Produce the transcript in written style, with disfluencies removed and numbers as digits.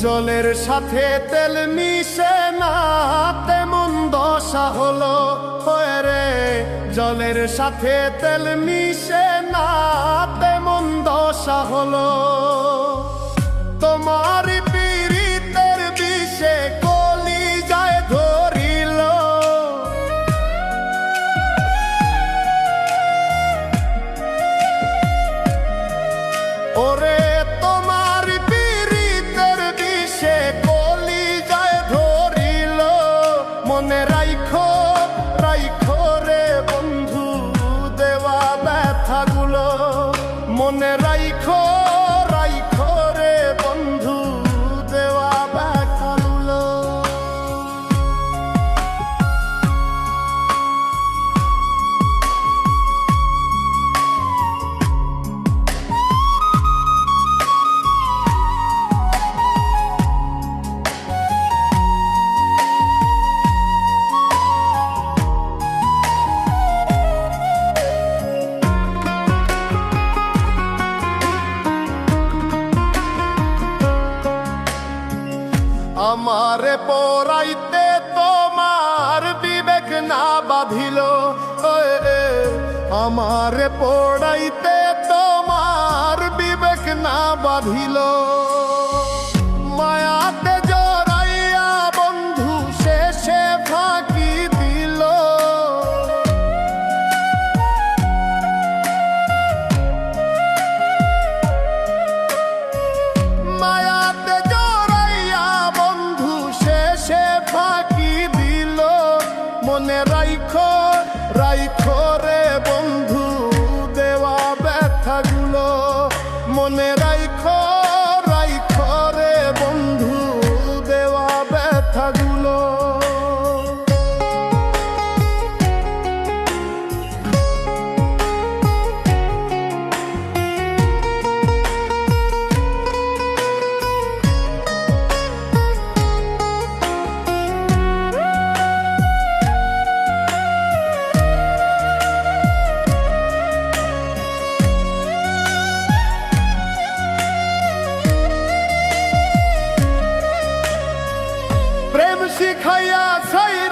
জলের সাথে তেল মিশে না তেমন দশা হলো হয়ে রে। জলের সাথে তেল মিশে না তেমন দশা হলো। তোমার পীড়িতের বিষে কলিজায় ধরিল। ওরে তোমার পীড়িতের বিষে কলিজায় ধরিল। মনে রাইখো রাইখো রে বন্ধু দেওয়া ব্যথাগুলো। মনে রাইখো রাইখো রে বন্ধু দেওয়া ব্যথাগুলো। আমারে পড়াইতে তোমার বিবেক না বাঁধিল। আমারে পড়াইতে তোমার বিবেক না বাঁধিল। মায়াতে জড়াইয়া বন্ধু শেষে ফাঁকি দিল। মায়াতে জড়াইয়া বন্ধু শেষে ফাঁকি দিল। মনে রাইখো রাইখো রে বন্ধু দেওয়া ব্যথাগুলো। মনে রাইখো রাইখো রে বন্ধু দেওয়া ব্যথাগুলো। প্রেম শিখাইয়া ছাইরা